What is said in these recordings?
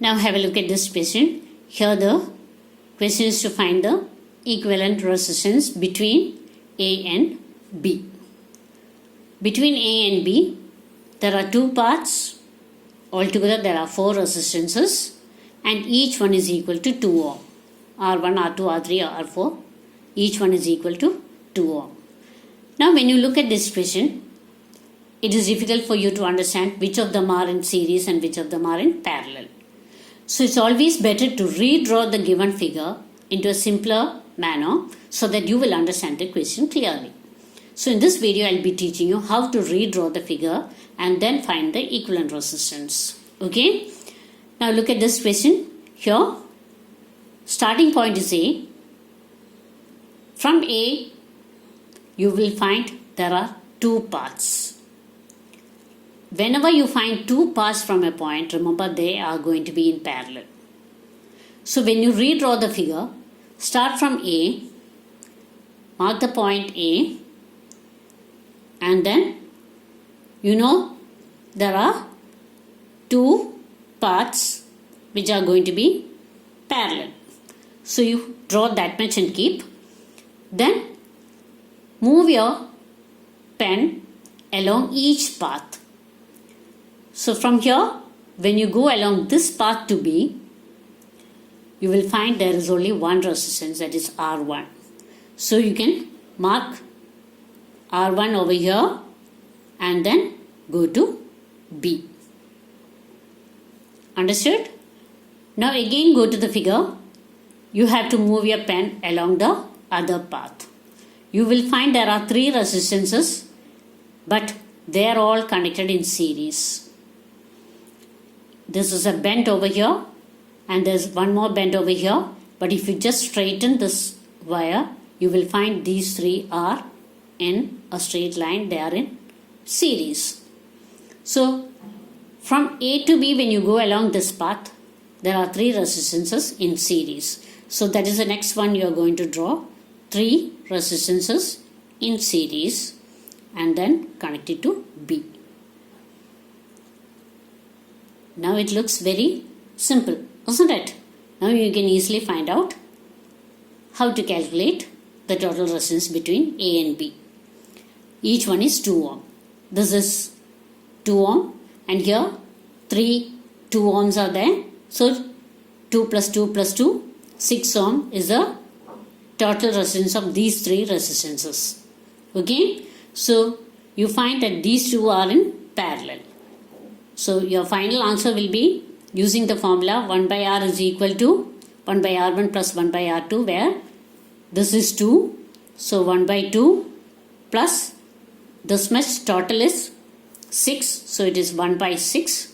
Now have a look at this question. Here the question is to find the equivalent resistance between A and B. Between A and B, there are two parts. Altogether there are four resistances and each one is equal to 2 ohm. R1, R2, R3, R4. Each one is equal to 2 ohm. Now when you look at this question, it is difficult for you to understand which of them are in series and which of them are in parallel. So it's always better to redraw the given figure into a simpler manner so that you will understand the question clearly. So in this video, I'll be teaching you how to redraw the figure and then find the equivalent resistance. Okay? Now look at this question. Here, starting point is A. From A, you will find there are two paths. Whenever you find two paths from a point, remember they are going to be in parallel. So when you redraw the figure, start from A, mark the point A, and then there are two paths which are going to be parallel. So you draw that much and keep. Then move your pen along each path. So from here, when you go along this path to B, you will find there is only one resistance, that is R1. So you can mark R1 over here and then go to B. Understood? Now again go to the figure. You have to move your pen along the other path. You will find there are three resistances, but they are all connected in series. This is a bend over here and there's one more bend over here. But if you just straighten this wire, you will find these three are in a straight line. They are in series. So from A to B, when you go along this path, there are three resistances in series. So that is the next one you are going to draw. Three resistances in series and then connect it to B. Now it looks very simple, isn't it? Now you can easily find out how to calculate the total resistance between A and B. Each one is 2 ohm. This is 2 ohm and here 2 ohms are there. So 2 plus 2 plus 2, 6 ohm is the total resistance of these three resistances. Okay? So you find that these two are in parallel. So your final answer will be using the formula 1 by R is equal to 1 by R1 plus 1 by R2, where this is 2. So 1 by 2 plus this much total is 6. So it is 1 by 6.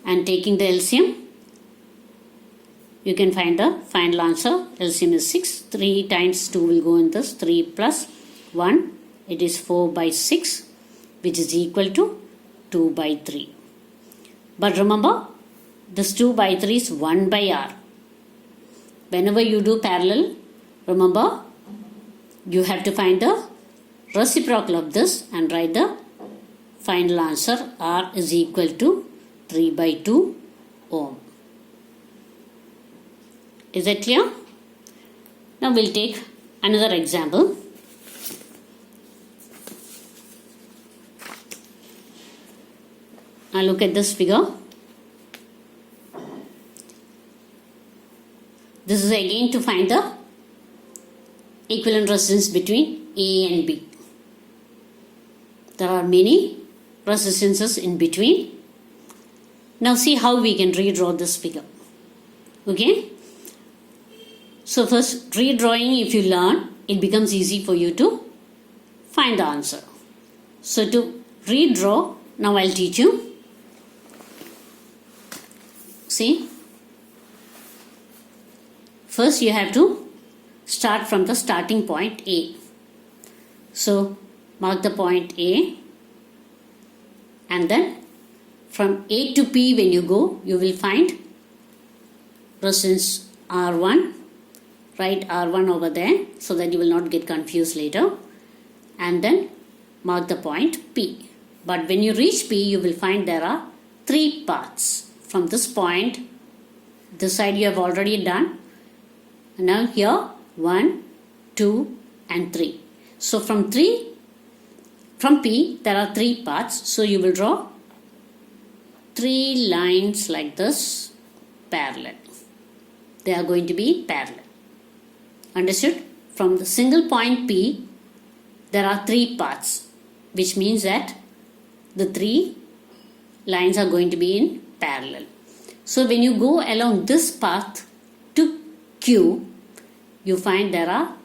And taking the LCM, you can find the final answer. LCM is 6. 3 times 2 will go in this. 3 plus 1. It is 4 by 6, which is equal to 2 by 3. But remember, this 2 by 3 is 1 by R. Whenever you do parallel, remember, you have to find the reciprocal of this and write the final answer. R is equal to 3 by 2 ohm. Is that clear? Now we'll take another example. Now look at this figure. This is again to find the equivalent resistance between A and B. There are many resistances in between. Now see how we can redraw this figure. Okay? So first, redrawing, if you learn, it becomes easy for you to find the answer. So to redraw, now I'll teach you. See, first you have to start from the starting point A. So mark the point A and then from A to P when you go, you will find resistance R1. Write R1 over there so that you will not get confused later. And then mark the point P. But when you reach P, you will find there are three paths. From this point This side you have already done. Now here 1, 2 and 3. So from P there are 3 parts. So you will draw 3 lines like this parallel. They are going to be parallel. Understood? From the single point P there are 3 parts, which means that the 3 lines are going to be in parallel. So when you go along this path to Q, you find there are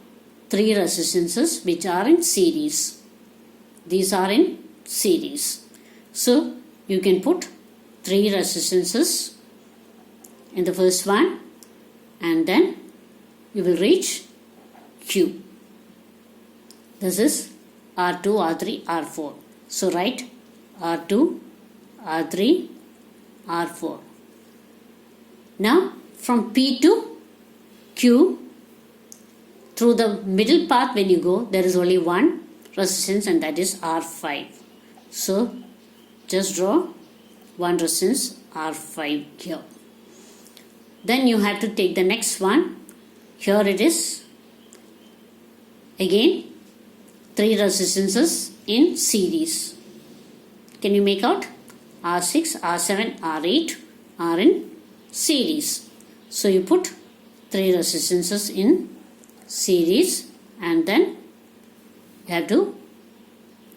3 resistances which are in series. These are in series. So you can put 3 resistances in the first one, and then you will reach Q. This is R2, R3, R4. So write R2, R3, R4. Now from P to Q, through the middle path when you go, there is only one resistance, and that is R5. So just draw one resistance R5 here. Then you have to take the next one. Here it is. Again 3 resistances in series. Can you make out? R6, R7, R8 are in series. So you put 3 resistances in series, and then you have to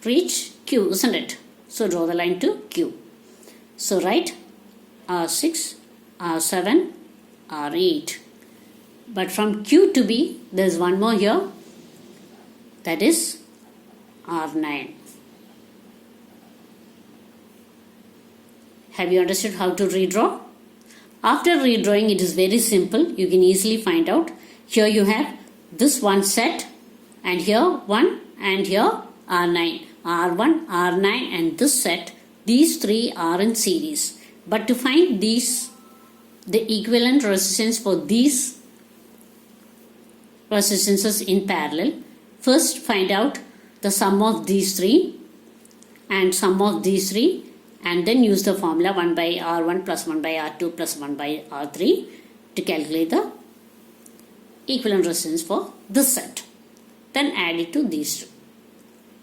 reach Q, isn't it? So draw the line to Q. So write R6, R7, R8. But from Q to B, there is one more here. That is R9. Have you understood how to redraw? After redrawing, it is very simple. You can easily find out. Here you have this one set, and here 1, and here R9. R1, R9 and this set, these 3 are in series. But to find these, the equivalent resistance for these resistances in parallel, first find out the sum of these 3 and sum of these 3, and then use the formula 1 by R1 plus 1 by R2 plus 1 by R3 to calculate the equivalent resistance for this set. Then add it to these 2.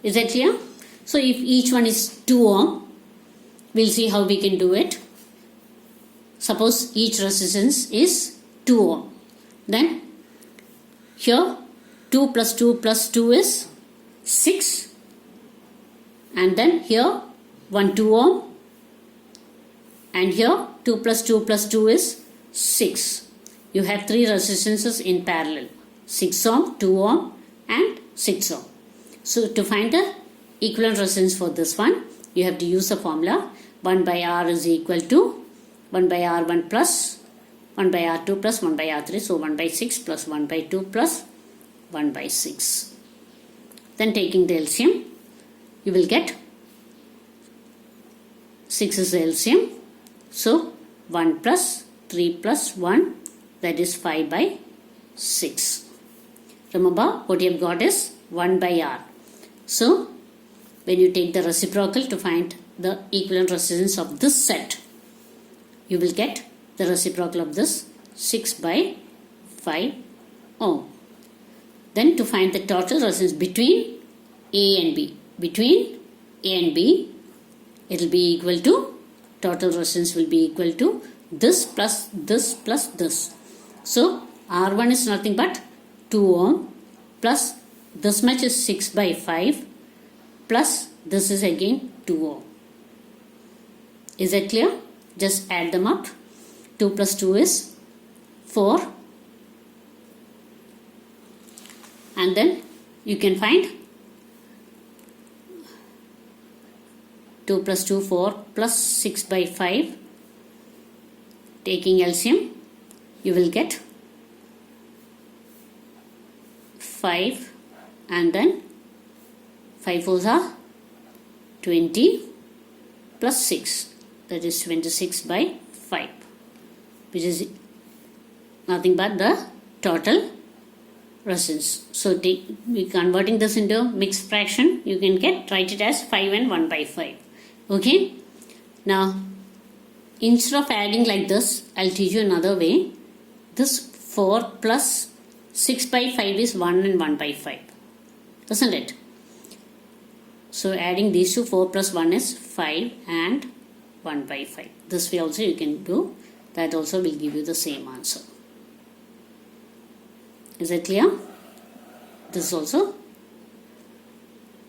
Is that clear? So if each one is 2 ohm, we'll see how we can do it. Suppose each resistance is 2 ohm. Then here 2 plus 2 plus 2 is 6. And then here 1 2 ohm. And here 2 plus 2 plus 2 is 6. You have 3 resistances in parallel. 6 ohm, 2 ohm and 6 ohm. So to find the equivalent resistance for this one, you have to use the formula 1 by R is equal to 1 by R1 plus 1 by R2 plus 1 by R3. So 1 by 6 plus 1 by 2 plus 1 by 6. Then taking the LCM, you will get 6 is the LCM. So 1 plus 3 plus 1, that is 5 by 6. Remember what you have got is 1 by R. So when you take the reciprocal to find the equivalent resistance of this set, you will get the reciprocal of this 6 by 5 ohm. Then to find the total resistance between A and B, between A and B, it will be equal to, total resistance will be equal to this plus this plus this. So R1 is nothing but 2 ohm plus this much is 6 by 5 plus this is again 2 ohm. Is that clear? Just add them up. 2 plus 2 is 4. And then you can find 2 plus 2, 4 plus 6 by 5. Taking LCM, you will get 5, and then 5 fours are 20 plus 6, that is 26 by 5, which is nothing but the total resistance. So we converting this into mixed fraction, you can write it as 5 and 1 by 5. Okay. Now instead of adding like this, I'll teach you another way. This 4 plus 6 by 5 is 1 and 1 by 5. Isn't it? So adding these two, 4 plus 1 is 5 and 1 by 5. This way also you can do. That also will give you the same answer. Is it clear? This is also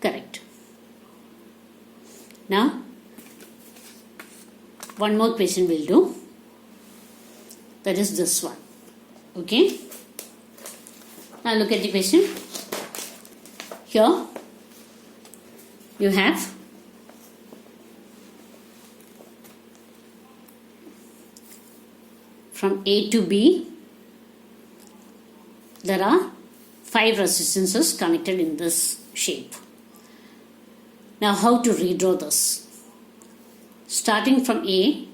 correct. Now, one more question we'll do. That is this one. Okay? Now look at the question. Here you have from A to B, there are 5 resistances connected in this shape. Now how to redraw this? Starting from A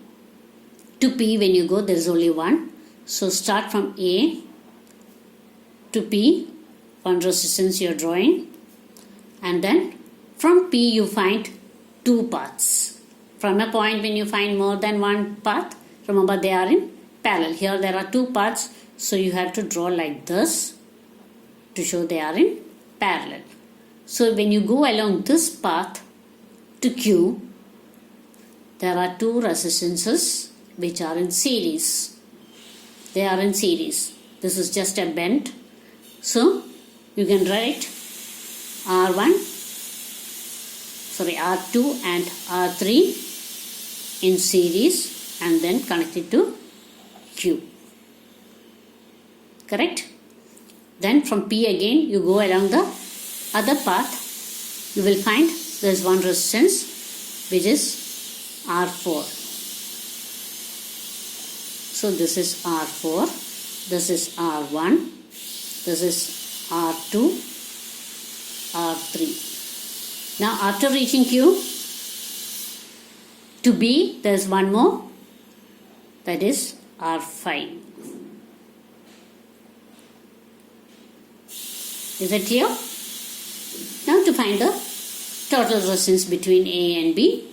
to P, when you go, there is only one. So start from A to P, one resistance you are drawing, and then from P you find 2 paths. From a point when you find more than one path, remember they are in parallel. Here there are 2 paths, so you have to draw like this to show they are in parallel. So when you go along this path to Q, there are 2 resistances which are in series. They are in series. This is just a bend. So you can write R2 and R3 in series and then connect it to Q. Correct? Then from P again you go along the other path. You will find there is one resistance which is R4. So this is R4, this is R1, this is R2, R3. Now after reaching Q to B, there is one more, that is R5. Is that clear? Now to find the total resistance between A and B,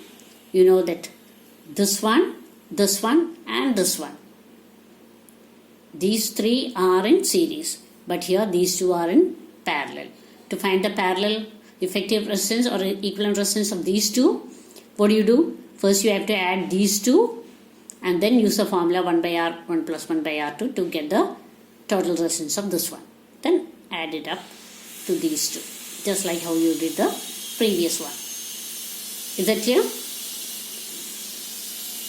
you know that this one and this one. These 3 are in series, but here these 2 are in parallel. To find the parallel effective resistance or equivalent resistance of these 2, what do? First you have to add these 2 and then use the formula 1 by R1 plus 1 by R2 to get the total resistance of this one. Then add it up to these 2, just like how you did the previous one. Is that clear?